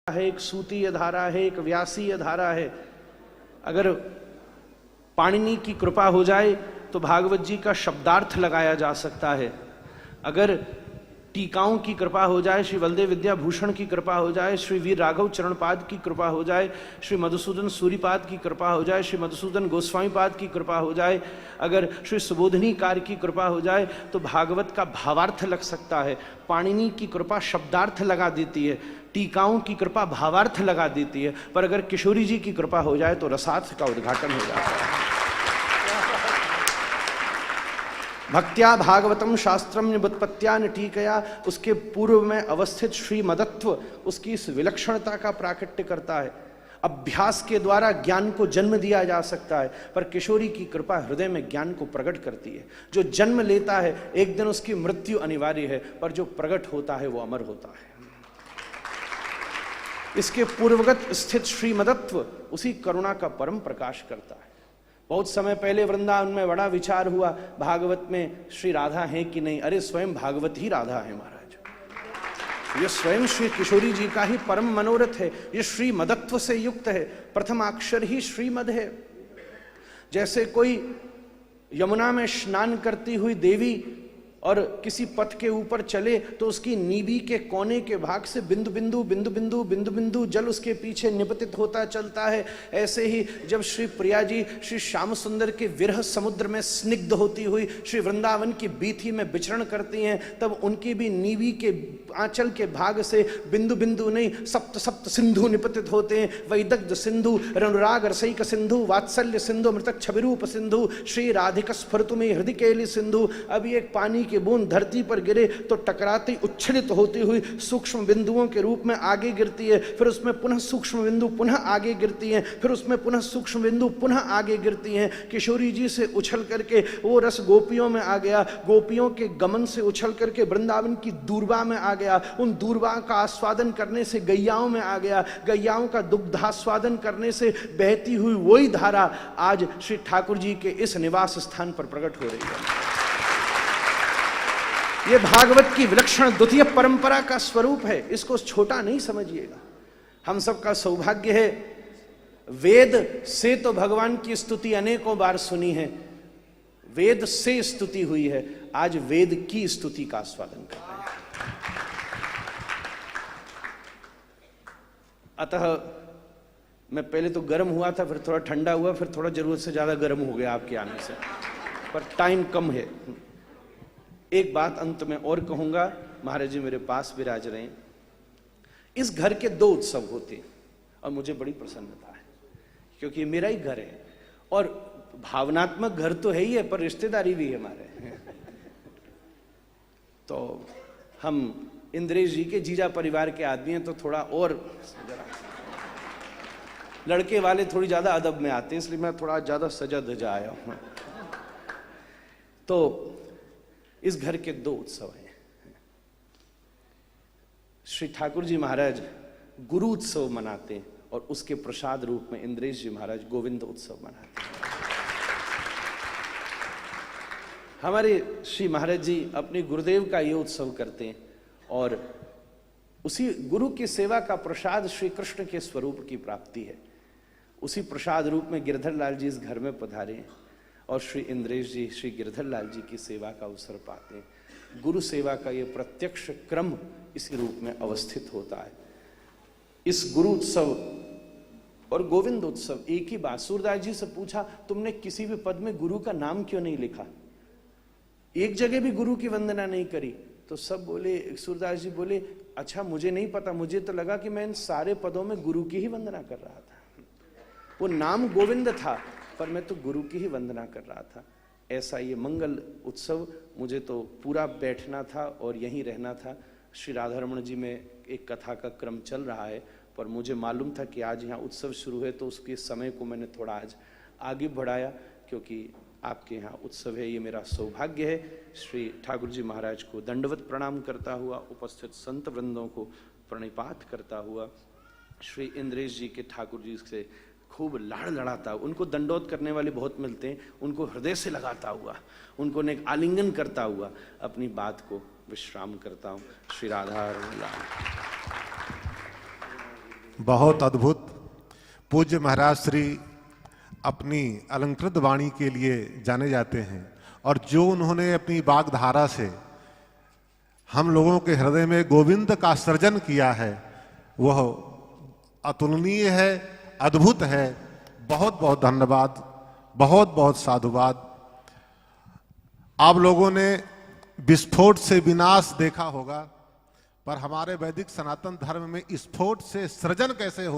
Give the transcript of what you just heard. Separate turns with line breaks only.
है, एक सूतीय धारा है, एक व्यासीय धारा है। अगर पाणिनि की कृपा हो जाए तो भागवत जी का शब्दार्थ लगाया जा सकता है। अगर टीकाओं की कृपा हो जाए, श्री बलदेव विद्याभूषण की कृपा हो जाए, श्री वीर राघव चरणपाद की कृपा हो जाए, श्री मधुसूदन सूरिपाद की कृपा हो जाए, श्री मधुसूदन गोस्वामी पाद की कृपा हो जाए, अगर श्री सुबोधनीकार की कृपा हो जाए तो भागवत का भावार्थ लग सकता है। पाणिनि की कृपा शब्दार्थ लगा देती है, टीकाओं की कृपा भावार्थ लगा देती है, पर अगर किशोरी जी की कृपा हो जाए तो रसार्थ का उद्घाटन हो जाता है। भक्त्या भागवतम शास्त्रम व्युत्पत्त्या न टीकया, उसके पूर्व में अवस्थित श्रीमदत्व उसकी इस विलक्षणता का प्राकट्य करता है। अभ्यास के द्वारा ज्ञान को जन्म दिया जा सकता है, पर किशोरी की कृपा हृदय में ज्ञान को प्रकट करती है। जो जन्म लेता है एक दिन उसकी मृत्यु अनिवार्य है, पर जो प्रकट होता है वो अमर होता है। इसके पूर्वगत स्थित श्रीमदत्व उसी करुणा का परम प्रकाश करता है। बहुत समय पहले वृंदावन में बड़ा विचार हुआ, भागवत में श्री राधा है कि नहीं। अरे स्वयं भागवत ही राधा है महाराज। ये स्वयं श्री किशोरी जी का ही परम मनोरथ है। ये श्रीमदत्व से युक्त है, प्रथम अक्षर ही श्रीमद है। जैसे कोई यमुना में स्नान करती हुई देवी और किसी पथ के ऊपर चले तो उसकी नीबी के कोने के भाग से बिंदु बिंदु बिंदु बिंदु बिंदु बिंदु जल उसके पीछे निपतित होता चलता है। ऐसे ही जब श्री प्रिया जी श्री श्याम सुंदर के विरह समुद्र में स्निग्ध होती हुई श्री वृंदावन की बीथी में विचरण करती हैं, तब उनकी भी नीबी के आंचल के भाग से बिंदु बिंदु नहीं सप्त सप्त सिंधु निपतित होते हैं। वैदग्ध सिंधु, अनुराग रसैक सिंधु, वात्सल्य सिंधु, मृतक छविरूप सिंधु, श्री राधिका स्फुरतु में हृदय केली सिंधु। अभी एक पानी की बूंद धरती पर गिरे तो टकराती उच्छलित होती हुई सूक्ष्म बिंदुओं के रूप में आगे गिरती है, फिर उसमें पुनः सूक्ष्म बिंदु पुनः आगे गिरती हैं, फिर उसमें पुनः सूक्ष्म बिंदु पुनः आगे गिरती हैं। किशोरी जी से उछल करके वो रस गोपियों में आ गया, गोपियों के गमन से उछल करके वृंदावन की दूरबा में आ गया, उन दूरबा का आस्वादन करने से गैयाओं में आ गया, गैयाओं का दुग्धास्वादन करने से बहती हुई वही धारा आज श्री ठाकुर जी के इस निवास स्थान पर प्रकट हो रही है। ये भागवत की विलक्षण द्वितीय परंपरा का स्वरूप है, इसको छोटा नहीं समझिएगा। हम सबका सौभाग्य है, वेद से तो भगवान की स्तुति अनेकों बार सुनी है, वेद से स्तुति हुई है, आज वेद की स्तुति का आस्वादन कर रहे हैं। अतः मैं पहले तो गर्म हुआ था, फिर थोड़ा ठंडा हुआ, फिर थोड़ा जरूरत से ज्यादा गर्म हो गया आपके आने से, पर टाइम कम है। एक बात अंत में और कहूंगा, महाराज जी मेरे पास विराज रहे हैं। इस घर के दो उत्सव होते हैं और मुझे बड़ी प्रसन्नता है, क्योंकि मेरा ही घर है और भावनात्मक घर तो है ही है, पर रिश्तेदारी भी है हमारे। तो हम इंद्रेश जी के जीजा परिवार के आदमी हैं, तो थोड़ा और लड़के वाले थोड़ी ज्यादा अदब में आते हैं, इसलिए मैं थोड़ा ज्यादा सजा धजा आया हूं। तो इस घर के दो उत्सव हैं। श्री ठाकुर जी महाराज गुरु उत्सव मनाते हैं और उसके प्रसाद रूप में इंद्रेश जी महाराज गोविंद उत्सव मनाते हैं। हमारे श्री महाराज जी अपने गुरुदेव का ये उत्सव करते हैं और उसी गुरु की सेवा का प्रसाद श्री कृष्ण के स्वरूप की प्राप्ति है। उसी प्रसाद रूप में गिरधर लाल जी इस घर में पधारे हैं और श्री इंद्रेश जी श्री गिरधर लाल जी की सेवा का अवसर पाते हैं। गुरु सेवा का ये प्रत्यक्ष क्रम इसी रूप में अवस्थित होता है। इस गुरु उत्सव और गोविंद उत्सव एक ही बात। सूरदास जी से पूछा, तुमने किसी भी पद में गुरु का नाम क्यों नहीं लिखा, एक जगह भी गुरु की वंदना नहीं करी? तो सब बोले, सूरदास जी बोले, अच्छा मुझे नहीं पता, मुझे तो लगा कि मैं इन सारे पदों में गुरु की ही वंदना कर रहा था। वो नाम गोविंद था पर मैं तो गुरु की ही वंदना कर रहा था। ऐसा ये मंगल उत्सव मुझे तो पूरा बैठना था और यहीं रहना था। श्री राधारमण जी में एक कथा का क्रम चल रहा है, पर मुझे मालूम था कि आज यहाँ उत्सव शुरू है, तो उसके समय को मैंने थोड़ा आज आगे बढ़ाया, क्योंकि आपके यहाँ उत्सव है, ये मेरा सौभाग्य है। श्री ठाकुर जी महाराज को दंडवत प्रणाम करता हुआ, उपस्थित संत वृंदों को प्रणिपात करता हुआ, श्री इंद्रेश जी के ठाकुर जी से खूब लाड़ लड़ाता, उनको दंडोत करने वाले बहुत मिलते हैं, उनको हृदय से लगाता हुआ, उनको एक आलिंगन करता हुआ अपनी बात को विश्राम करता हूँ। श्री राधा रमण लाल।
बहुत अद्भुत। पूज्य महाराज श्री अपनी अलंकृत वाणी के लिए जाने जाते हैं और जो उन्होंने अपनी वाग्धारा से हम लोगों के हृदय में गोविंद का सृजन किया है वह अतुलनीय है, अद्भुत है। बहुत बहुत धन्यवाद, बहुत बहुत साधुवाद। आप लोगों ने विस्फोट से विनाश देखा होगा, पर हमारे वैदिक सनातन धर्म में स्फोट से सृजन कैसे होता